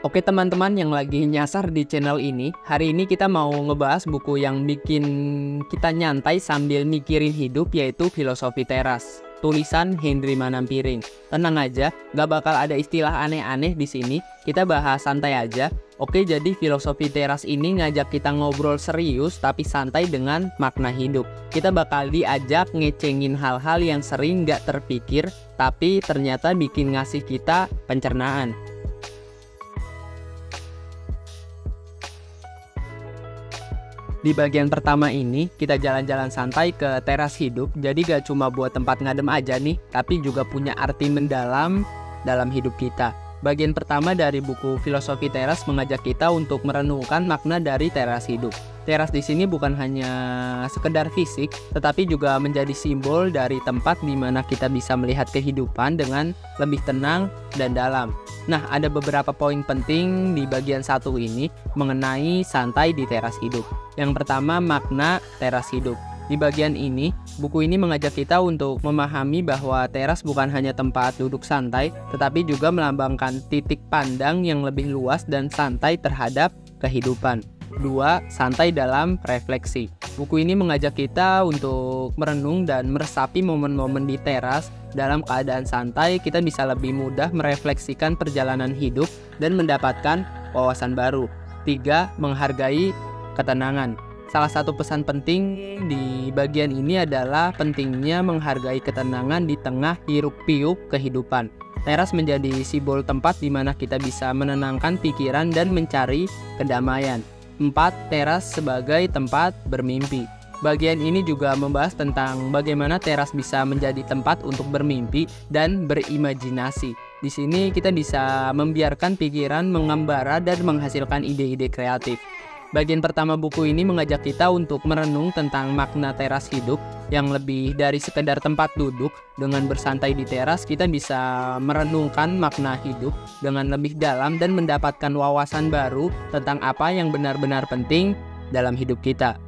Oke teman-teman yang lagi nyasar di channel ini, hari ini kita mau ngebahas buku yang bikin kita nyantai sambil mikirin hidup, yaitu Filosofi Teras, tulisan Henry Manampiring. Tenang aja, gak bakal ada istilah aneh-aneh di sini, kita bahas santai aja. Oke, jadi Filosofi Teras ini ngajak kita ngobrol serius tapi santai dengan makna hidup. Kita bakal diajak ngecengin hal-hal yang sering gak terpikir, tapi ternyata bikin ngasih kita pencernaan. Di bagian pertama ini, kita jalan-jalan santai ke teras hidup, jadi gak cuma buat tempat ngadem aja nih, tapi juga punya arti mendalam dalam hidup kita. Bagian pertama dari buku Filosofi Teras mengajak kita untuk merenungkan makna dari teras hidup. Teras di sini bukan hanya sekedar fisik, tetapi juga menjadi simbol dari tempat di mana kita bisa melihat kehidupan dengan lebih tenang dan dalam. Nah, ada beberapa poin penting di bagian satu ini mengenai santai di teras hidup. Yang pertama, makna teras hidup. Di bagian ini, buku ini mengajak kita untuk memahami bahwa teras bukan hanya tempat duduk santai, tetapi juga melambangkan titik pandang yang lebih luas dan santai terhadap kehidupan. 2. Santai dalam refleksi. Buku ini mengajak kita untuk merenung dan meresapi momen-momen di teras. Dalam keadaan santai, kita bisa lebih mudah merefleksikan perjalanan hidup dan mendapatkan wawasan baru. 3. Menghargai ketenangan. Salah satu pesan penting di bagian ini adalah pentingnya menghargai ketenangan di tengah hiruk-pikuk kehidupan. Teras menjadi simbol tempat di mana kita bisa menenangkan pikiran dan mencari kedamaian. 4. Teras sebagai tempat bermimpi. Bagian ini juga membahas tentang bagaimana teras bisa menjadi tempat untuk bermimpi dan berimajinasi. Di sini kita bisa membiarkan pikiran mengembara dan menghasilkan ide-ide kreatif. Bagian pertama buku ini mengajak kita untuk merenung tentang makna teras hidup yang lebih dari sekedar tempat duduk. Dengan bersantai di teras, kita bisa merenungkan makna hidup dengan lebih dalam dan mendapatkan wawasan baru tentang apa yang benar-benar penting dalam hidup kita.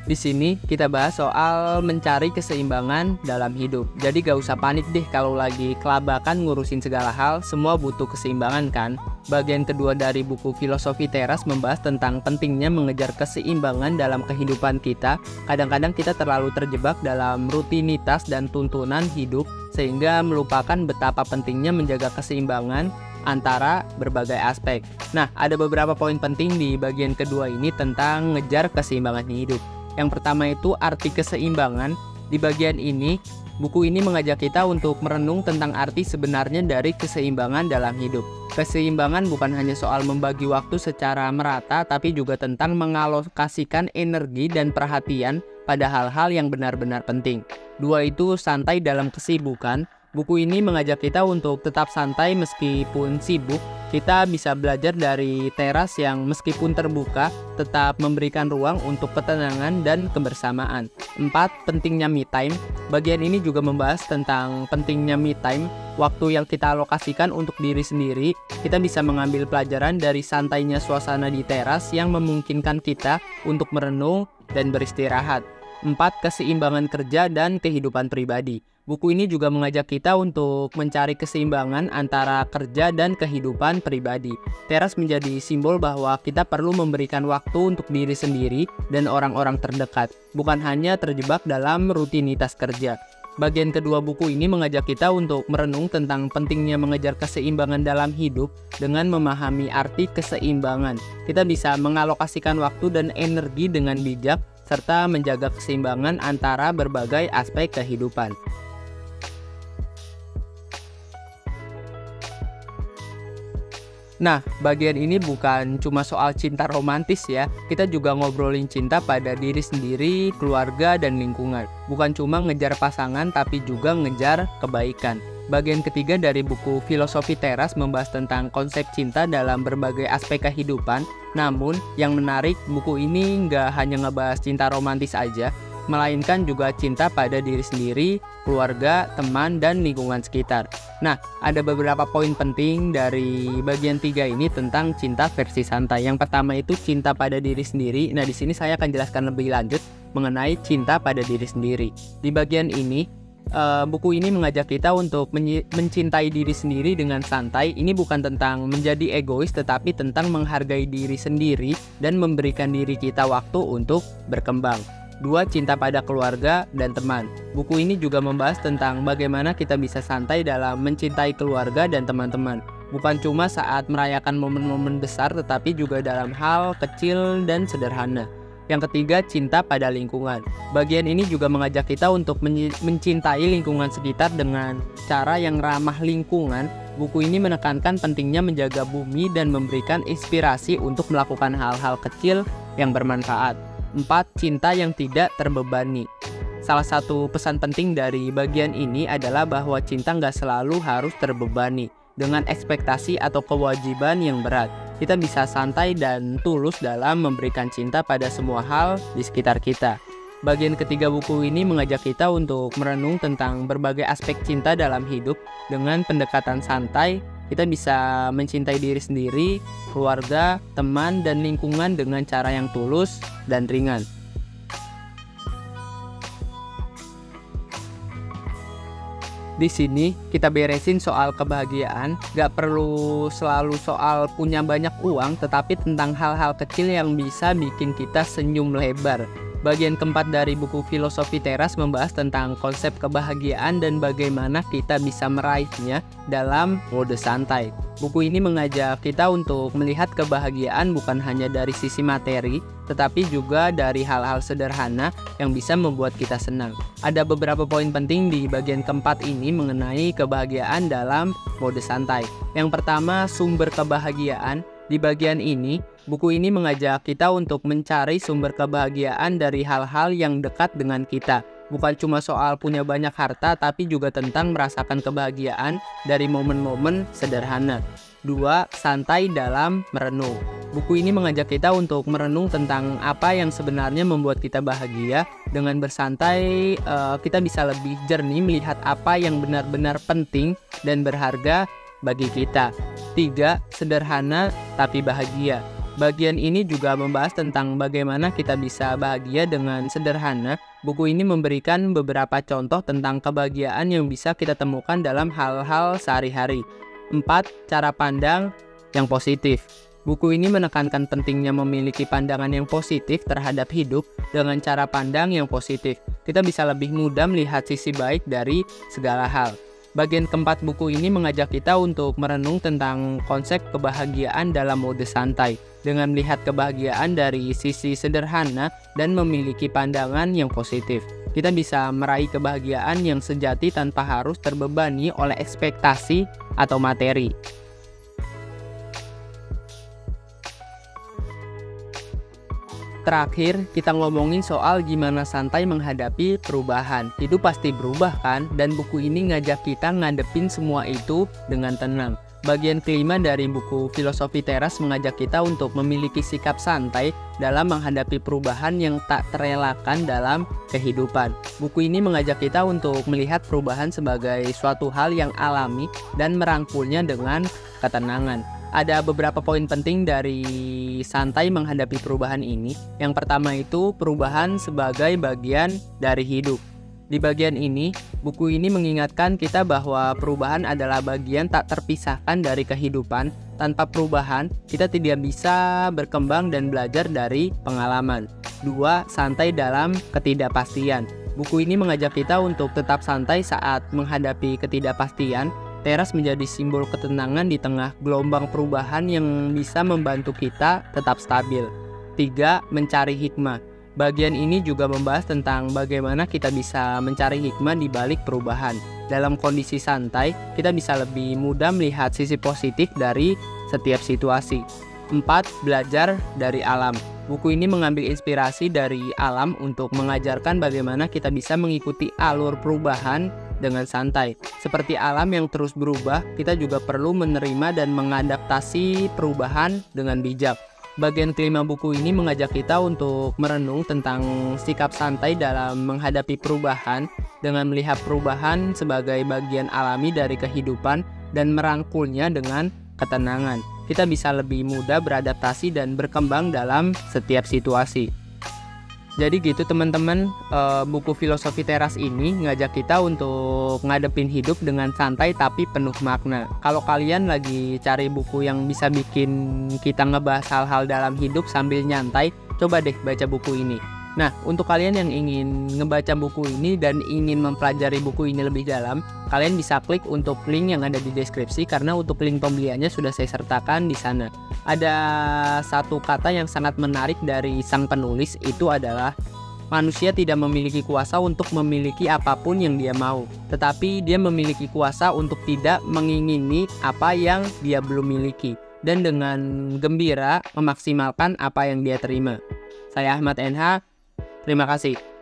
Di sini kita bahas soal mencari keseimbangan dalam hidup. Jadi gak usah panik deh kalau lagi kelabakan ngurusin segala hal, semua butuh keseimbangan kan? Bagian kedua dari buku Filosofi Teras membahas tentang pentingnya mengejar keseimbangan dalam kehidupan kita. Kadang-kadang kita terlalu terjebak dalam rutinitas dan tuntunan hidup sehingga melupakan betapa pentingnya menjaga keseimbangan antara berbagai aspek. Nah, ada beberapa poin penting di bagian kedua ini tentang ngejar keseimbangan hidup. Yang pertama itu arti keseimbangan. Di bagian ini, buku ini mengajak kita untuk merenung tentang arti sebenarnya dari keseimbangan dalam hidup. Keseimbangan bukan hanya soal membagi waktu secara merata, tapi juga tentang mengalokasikan energi dan perhatian pada hal-hal yang benar-benar penting. 2 itu santai dalam kesibukan. Buku ini mengajak kita untuk tetap santai meskipun sibuk. Kita bisa belajar dari teras yang meskipun terbuka, tetap memberikan ruang untuk ketenangan dan kebersamaan. 4. Pentingnya me time. Bagian ini juga membahas tentang pentingnya me time, waktu yang kita alokasikan untuk diri sendiri. Kita bisa mengambil pelajaran dari santainya suasana di teras yang memungkinkan kita untuk merenung dan beristirahat. 4. Keseimbangan kerja dan kehidupan pribadi. Buku ini juga mengajak kita untuk mencari keseimbangan antara kerja dan kehidupan pribadi. Teras menjadi simbol bahwa kita perlu memberikan waktu untuk diri sendiri dan orang-orang terdekat, bukan hanya terjebak dalam rutinitas kerja. Bagian kedua buku ini mengajak kita untuk merenung tentang pentingnya mengejar keseimbangan dalam hidup dengan memahami arti keseimbangan. Kita bisa mengalokasikan waktu dan energi dengan bijak, serta menjaga keseimbangan antara berbagai aspek kehidupan. Nah, bagian ini bukan cuma soal cinta romantis ya, kita juga ngobrolin cinta pada diri sendiri, keluarga, dan lingkungan. Bukan cuma ngejar pasangan, tapi juga ngejar kebaikan. Bagian ketiga dari buku Filosofi Teras membahas tentang konsep cinta dalam berbagai aspek kehidupan. Namun, yang menarik, buku ini nggak hanya ngebahas cinta romantis aja, melainkan juga cinta pada diri sendiri, keluarga, teman, dan lingkungan sekitar. Nah, ada beberapa poin penting dari bagian 3 ini tentang cinta versi santai. Yang pertama itu cinta pada diri sendiri. Nah, di sini saya akan jelaskan lebih lanjut mengenai cinta pada diri sendiri. Di bagian ini, buku ini mengajak kita untuk mencintai diri sendiri dengan santai. Ini bukan tentang menjadi egois, tetapi tentang menghargai diri sendiri dan memberikan diri kita waktu untuk berkembang. 2. Cinta pada keluarga dan teman. Buku ini juga membahas tentang bagaimana kita bisa santai dalam mencintai keluarga dan teman-teman. Bukan cuma saat merayakan momen-momen besar, tetapi juga dalam hal kecil dan sederhana. Yang ketiga, cinta pada lingkungan. Bagian ini juga mengajak kita untuk mencintai lingkungan sekitar dengan cara yang ramah lingkungan. Buku ini menekankan pentingnya menjaga bumi dan memberikan inspirasi untuk melakukan hal-hal kecil yang bermanfaat. 4. Cinta yang tidak terbebani. Salah satu pesan penting dari bagian ini adalah bahwa cinta nggak selalu harus terbebani dengan ekspektasi atau kewajiban yang berat. Kita bisa santai dan tulus dalam memberikan cinta pada semua hal di sekitar kita. Bagian ketiga buku ini mengajak kita untuk merenung tentang berbagai aspek cinta dalam hidup. Dengan pendekatan santai, kita bisa mencintai diri sendiri, keluarga, teman, dan lingkungan dengan cara yang tulus dan ringan. Di sini kita beresin soal kebahagiaan. Gak perlu selalu soal punya banyak uang, tetapi tentang hal-hal kecil yang bisa bikin kita senyum lebar. Bagian keempat dari buku Filosofi Teras membahas tentang konsep kebahagiaan dan bagaimana kita bisa meraihnya dalam mode santai. Buku ini mengajak kita untuk melihat kebahagiaan bukan hanya dari sisi materi, tetapi juga dari hal-hal sederhana yang bisa membuat kita senang. Ada beberapa poin penting di bagian keempat ini mengenai kebahagiaan dalam mode santai. Yang pertama, sumber kebahagiaan. Di bagian ini, buku ini mengajak kita untuk mencari sumber kebahagiaan dari hal-hal yang dekat dengan kita. Bukan cuma soal punya banyak harta, tapi juga tentang merasakan kebahagiaan dari momen-momen sederhana. 2. Santai dalam merenung. Buku ini mengajak kita untuk merenung tentang apa yang sebenarnya membuat kita bahagia. Dengan bersantai, kita bisa lebih jernih melihat apa yang benar-benar penting dan berharga bagi kita. 3. Sederhana tapi bahagia. Bagian ini juga membahas tentang bagaimana kita bisa bahagia dengan sederhana. Buku ini memberikan beberapa contoh tentang kebahagiaan yang bisa kita temukan dalam hal-hal sehari-hari. 4. Cara pandang yang positif. Buku ini menekankan pentingnya memiliki pandangan yang positif terhadap hidup. Dengan cara pandang yang positif, kita bisa lebih mudah melihat sisi baik dari segala hal. Bagian keempat buku ini mengajak kita untuk merenung tentang konsep kebahagiaan dalam mode santai. Dengan melihat kebahagiaan dari sisi sederhana dan memiliki pandangan yang positif, kita bisa meraih kebahagiaan yang sejati tanpa harus terbebani oleh ekspektasi atau materi. Terakhir, kita ngomongin soal gimana santai menghadapi perubahan. Hidup pasti berubah kan? Dan buku ini ngajak kita ngadepin semua itu dengan tenang. Bagian kelima dari buku Filosofi Teras mengajak kita untuk memiliki sikap santai dalam menghadapi perubahan yang tak terelakkan dalam kehidupan. Buku ini mengajak kita untuk melihat perubahan sebagai suatu hal yang alami dan merangkulnya dengan ketenangan. Ada beberapa poin penting dari santai menghadapi perubahan ini. Yang pertama itu perubahan sebagai bagian dari hidup. Di bagian ini, buku ini mengingatkan kita bahwa perubahan adalah bagian tak terpisahkan dari kehidupan. Tanpa perubahan, kita tidak bisa berkembang dan belajar dari pengalaman. 2. Santai dalam ketidakpastian. Buku ini mengajak kita untuk tetap santai saat menghadapi ketidakpastian. Teras menjadi simbol ketenangan di tengah gelombang perubahan yang bisa membantu kita tetap stabil. 3. Mencari hikmah. Bagian ini juga membahas tentang bagaimana kita bisa mencari hikmah di balik perubahan. Dalam kondisi santai, kita bisa lebih mudah melihat sisi positif dari setiap situasi. 4. Belajar dari alam. Buku ini mengambil inspirasi dari alam untuk mengajarkan bagaimana kita bisa mengikuti alur perubahan dengan santai. Seperti alam yang terus berubah, kita juga perlu menerima dan mengadaptasi perubahan dengan bijak. Bagian kelima buku ini mengajak kita untuk merenung tentang sikap santai dalam menghadapi perubahan dengan melihat perubahan sebagai bagian alami dari kehidupan dan merangkulnya dengan ketenangan. Kita bisa lebih mudah beradaptasi dan berkembang dalam setiap situasi. Jadi gitu teman-teman, buku Filosofi Teras ini ngajak kita untuk ngadepin hidup dengan santai tapi penuh makna. Kalau kalian lagi cari buku yang bisa bikin kita ngebahas hal-hal dalam hidup sambil nyantai, coba deh baca buku ini. Nah, untuk kalian yang ingin ngebaca buku ini dan ingin mempelajari buku ini lebih dalam, kalian bisa klik untuk link yang ada di deskripsi karena untuk link pembeliannya sudah saya sertakan di sana. Ada satu kata yang sangat menarik dari sang penulis, itu adalah manusia tidak memiliki kuasa untuk memiliki apapun yang dia mau, tetapi dia memiliki kuasa untuk tidak mengingini apa yang dia belum miliki dan dengan gembira memaksimalkan apa yang dia terima. Saya Ahmad NH. Terima kasih.